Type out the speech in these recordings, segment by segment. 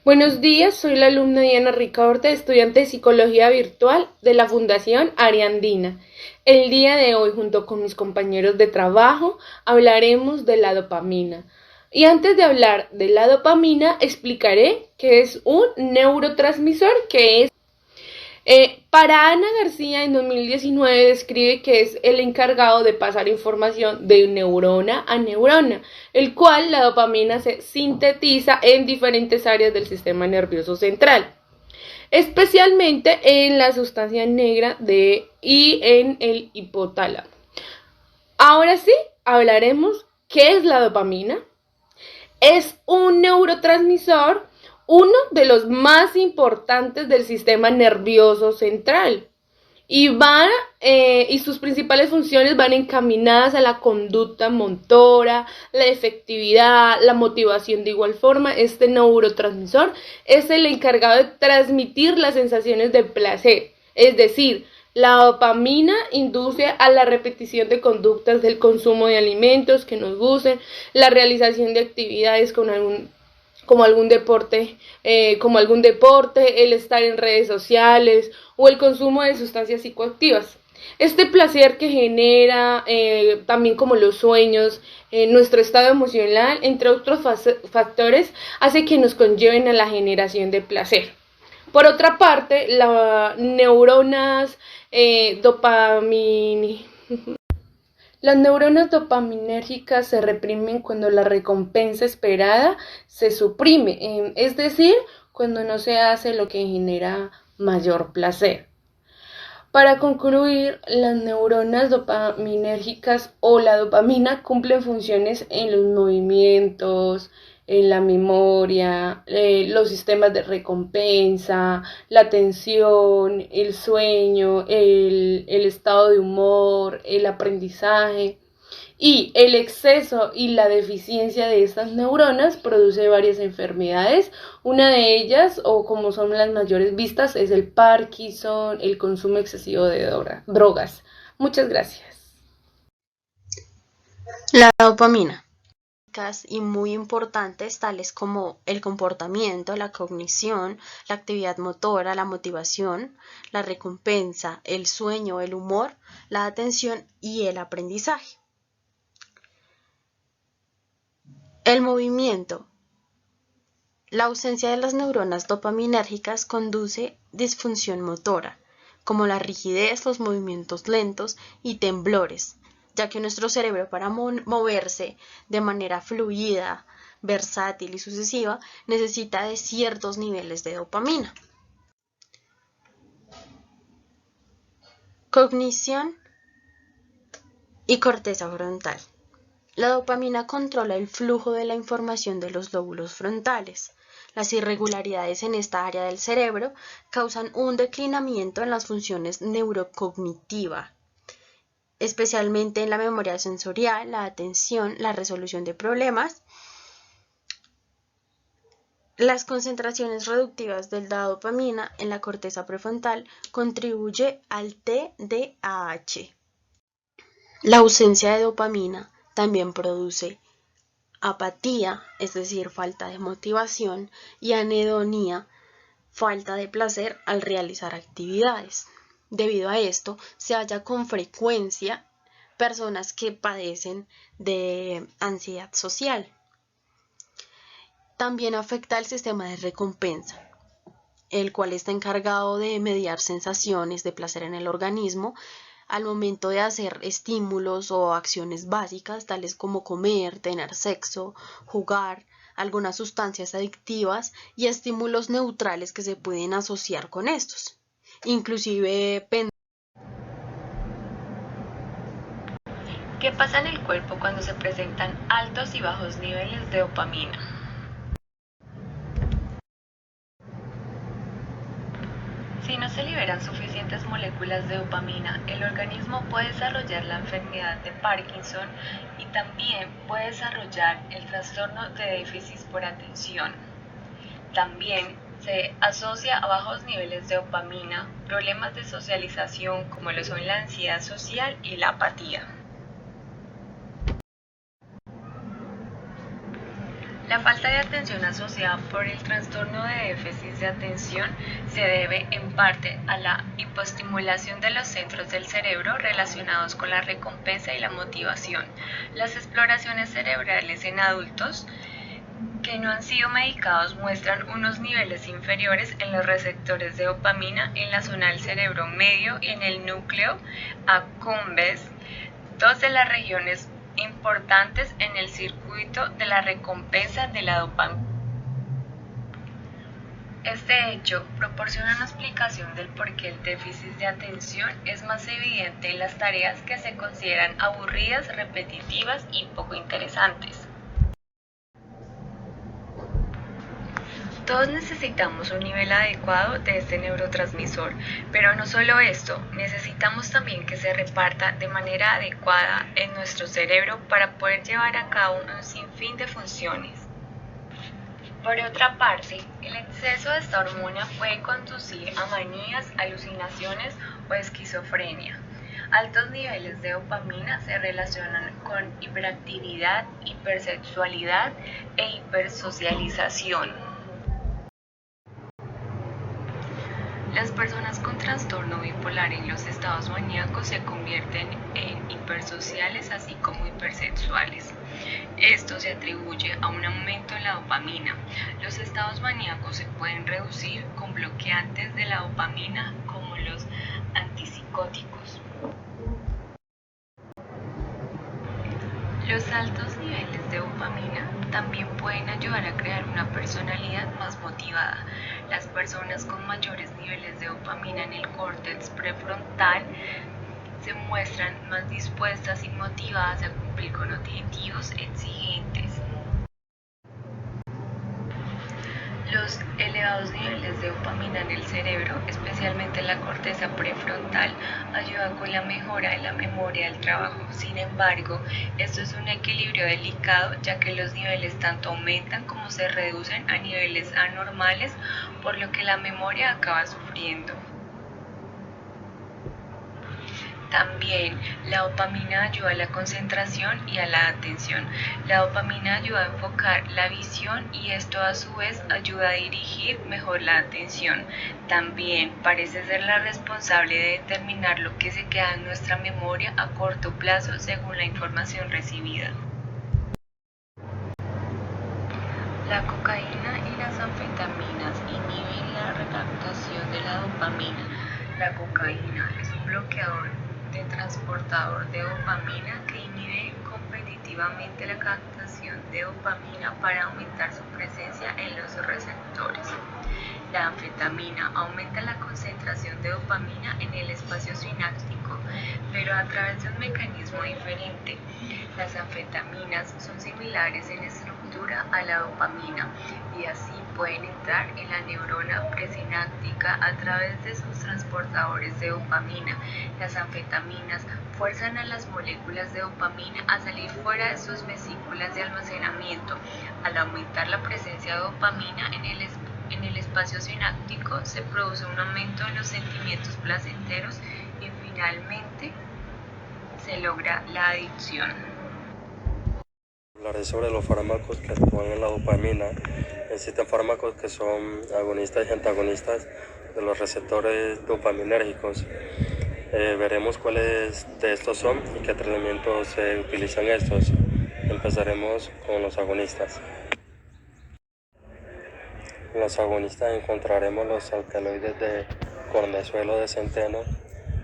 Buenos días, soy la alumna Diana Ricaurte, estudiante de Psicología Virtual de la Fundación Ariandina. El día de hoy, junto con mis compañeros de trabajo, hablaremos de la dopamina. Y antes de hablar de la dopamina, explicaré qué es un neurotransmisor, que es para Ana García en 2019 describe que es el encargado de pasar información de neurona a neurona, el cual la dopamina se sintetiza en diferentes áreas del sistema nervioso central, especialmente en la sustancia negra y en el hipotálamo. Ahora sí, hablaremos qué es la dopamina. Es un neurotransmisor, uno de los más importantes del sistema nervioso central. Y sus principales funciones van encaminadas a la conducta motora, la efectividad, la motivación. De igual forma, este neurotransmisor es el encargado de transmitir las sensaciones de placer, es decir, la dopamina induce a la repetición de conductas del consumo de alimentos que nos gusten, la realización de actividades como algún deporte, el estar en redes sociales o el consumo de sustancias psicoactivas. Este placer que genera, también como los sueños, nuestro estado emocional, entre otros factores, hace que nos conlleven a la generación de placer. Por otra parte, las neuronas dopaminérgicas se reprimen cuando la recompensa esperada se suprime, es decir, cuando no se hace lo que genera mayor placer. Para concluir, las neuronas dopaminérgicas o la dopamina cumplen funciones en los movimientos, en la memoria, los sistemas de recompensa, la atención, el sueño, el estado de humor, el aprendizaje. Y el exceso y la deficiencia de estas neuronas produce varias enfermedades. Una de ellas, o como son las mayores vistas, es el Parkinson, el consumo excesivo de drogas. Muchas gracias. La dopamina. Y muy importantes tales como el comportamiento, la cognición, la actividad motora, la motivación, la recompensa, el sueño, el humor, la atención y el aprendizaje. El movimiento. La ausencia de las neuronas dopaminérgicas conduce disfunción motora, como la rigidez, los movimientos lentos y temblores, ya que nuestro cerebro para moverse de manera fluida, versátil y sucesiva necesita de ciertos niveles de dopamina. Cognición y corteza frontal. La dopamina controla el flujo de la información de los lóbulos frontales. Las irregularidades en esta área del cerebro causan un declinamiento en las funciones neurocognitivas, especialmente en la memoria sensorial, la atención, la resolución de problemas. Las concentraciones reductivas de la dopamina en la corteza prefrontal contribuye al TDAH. La ausencia de dopamina también produce apatía, es decir, falta de motivación, y anhedonia, falta de placer al realizar actividades. Debido a esto, se halla con frecuencia personas que padecen de ansiedad social. También afecta el sistema de recompensa, el cual está encargado de mediar sensaciones de placer en el organismo al momento de hacer estímulos o acciones básicas, tales como comer, tener sexo, jugar, algunas sustancias adictivas y estímulos neutrales que se pueden asociar con estos. Inclusive, ¿qué pasa en el cuerpo cuando se presentan altos y bajos niveles de dopamina? Si no se liberan suficientes moléculas de dopamina, el organismo puede desarrollar la enfermedad de Parkinson y también puede desarrollar el trastorno de déficit por atención. También se asocia a bajos niveles de dopamina, problemas de socialización como lo son la ansiedad social y la apatía. La falta de atención asociada por el trastorno de déficit de atención se debe en parte a la hipoestimulación de los centros del cerebro relacionados con la recompensa y la motivación. Las exploraciones cerebrales en adultos que no han sido medicados muestran unos niveles inferiores en los receptores de dopamina en la zona del cerebro medio y en el núcleo accumbens, dos de las regiones importantes en el circuito de la recompensa de la dopamina. Este hecho proporciona una explicación del por qué el déficit de atención es más evidente en las tareas que se consideran aburridas, repetitivas y poco interesantes. Todos necesitamos un nivel adecuado de este neurotransmisor, pero no solo esto, necesitamos también que se reparta de manera adecuada en nuestro cerebro para poder llevar a cabo un sinfín de funciones. Por otra parte, el exceso de esta hormona puede conducir a manías, alucinaciones o esquizofrenia. Altos niveles de dopamina se relacionan con hiperactividad, hipersexualidad e hipersocialización. Las personas con trastorno bipolar en los estados maníacos se convierten en hipersociales así como hipersexuales. Esto se atribuye a un aumento en la dopamina. Los estados maníacos se pueden reducir con bloqueantes de la dopamina como los antipsicóticos. Los altos niveles de dopamina también pueden ayudar a crear una personalidad más motivada. Las personas con mayores niveles de dopamina en el córtex prefrontal se muestran más dispuestas y motivadas a cumplir con objetivos exigentes. Los elevados niveles de dopamina en el cerebro, especialmente en la corteza prefrontal, ayudan con la mejora de la memoria del trabajo. Sin embargo, esto es un equilibrio delicado, ya que los niveles tanto aumentan como se reducen a niveles anormales, por lo que la memoria acaba sufriendo. También la dopamina ayuda a la concentración y a la atención. La dopamina ayuda a enfocar la visión y esto a su vez ayuda a dirigir mejor la atención. También parece ser la responsable de determinar lo que se queda en nuestra memoria a corto plazo según la información recibida. La cocaína y las anfetaminas inhiben la recaptación de la dopamina. La cocaína es un bloqueador de transportador de dopamina que inhibe competitivamente la captación de dopamina para aumentar su presencia en los receptores. La anfetamina aumenta la concentración de dopamina en el espacio sináptico, pero a través de un mecanismo diferente. Las anfetaminas son similares en estructura a la dopamina y así pueden entrar en la neurona presináptica a través de sus transportadores de dopamina. Las anfetaminas fuerzan a las moléculas de dopamina a salir fuera de sus vesículas de almacenamiento. Al aumentar la presencia de dopamina en el espacio sináptico, se produce un aumento en los sentimientos placenteros y finalmente se logra la adicción. Hablaré sobre los fármacos que actúan en la dopamina. Existen fármacos que son agonistas y antagonistas de los receptores dopaminérgicos. Veremos cuáles de estos son y qué tratamientos se utilizan estos. Empezaremos con los agonistas. En los agonistas encontraremos los alcaloides de cornezuelo de centeno,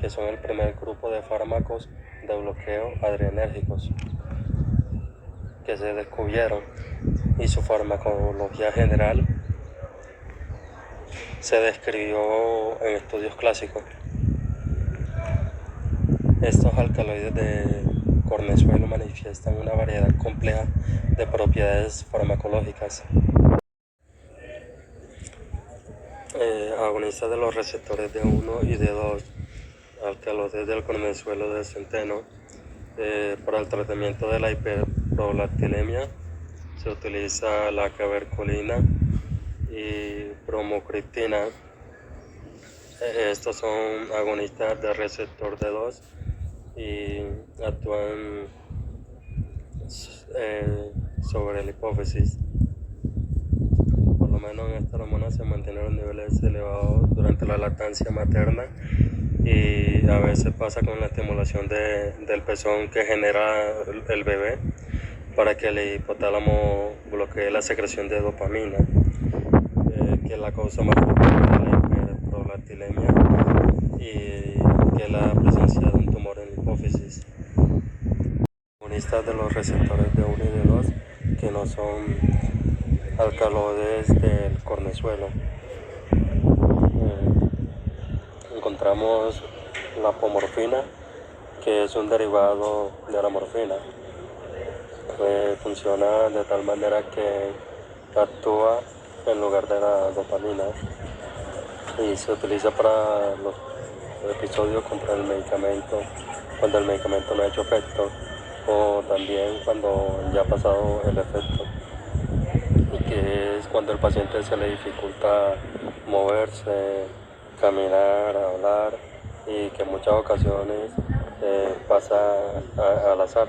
que son el primer grupo de fármacos de bloqueo adrenérgicos que se descubrieron, y su farmacología general se describió en estudios clásicos. Estos alcaloides de cornezuelo manifiestan una variedad compleja de propiedades farmacológicas. Agonistas de los receptores D1 y D2, alcaloides del cornezuelo de centeno. Para el tratamiento de la hiperprolactinemia se utiliza la cabergolina y bromocriptina. Estos son agonistas del receptor D2 y actúan sobre la hipófisis. menos esta hormona se mantiene a los niveles elevados durante la lactancia materna y a veces pasa con la estimulación del pezón que genera el bebé para que el hipotálamo bloquee la secreción de dopamina, que es la causa más frecuente de la hiperprolactinemia y que es la presencia de un tumor en la hipófisis. Agonistas de los receptores de 1 y de 2 que no son alcaloides del cornezuelo. Encontramos la apomorfina, que es un derivado de la morfina. Funciona de tal manera que actúa en lugar de la dopamina y se utiliza para los episodios contra el medicamento, cuando el medicamento no ha hecho efecto, o también cuando ya ha pasado el efecto, y que es cuando el paciente se le dificulta moverse, caminar, hablar, y que en muchas ocasiones pasa al azar.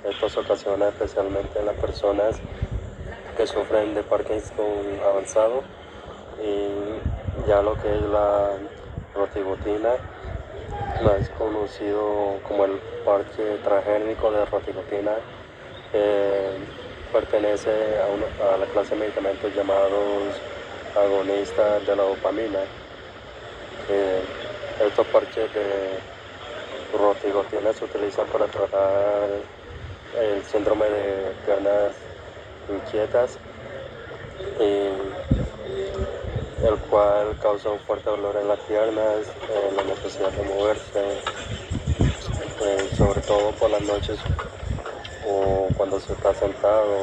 Esto ocasiona especialmente en las personas que sufren de Parkinson avanzado, y ya lo que es la rotiglutina, más conocido como el parche transgénico de rotiglutina, pertenece a la clase de medicamentos llamados agonistas de la dopamina. Estos parches de rotiglutina se utilizan para tratar el síndrome de piernas inquietas, el cual causa un fuerte dolor en las piernas, la necesidad de moverse, sobre todo por las noches o cuando se está sentado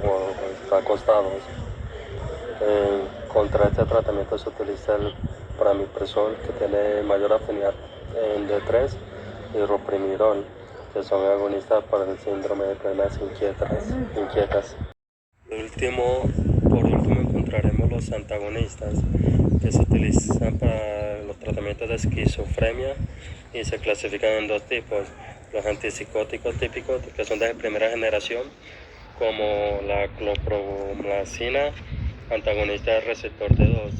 o está acostado. Contra este tratamiento se utiliza el pramiprazol, que tiene mayor afinidad en D3, y roprinirol, que son agonistas para el síndrome de piernas inquietas. Por último encontraremos los antagonistas, que se utilizan para los tratamientos de esquizofrenia y se clasifican en 2 tipos: los antipsicóticos típicos, que son de primera generación, como la clorpromazina, antagonista del receptor D2,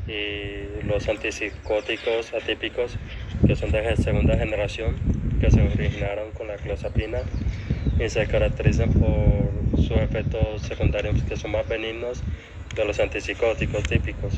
y los antipsicóticos atípicos, que son de segunda generación, que se originaron con la clozapina y se caracterizan por sus efectos secundarios, que son más benignos de los antipsicóticos típicos.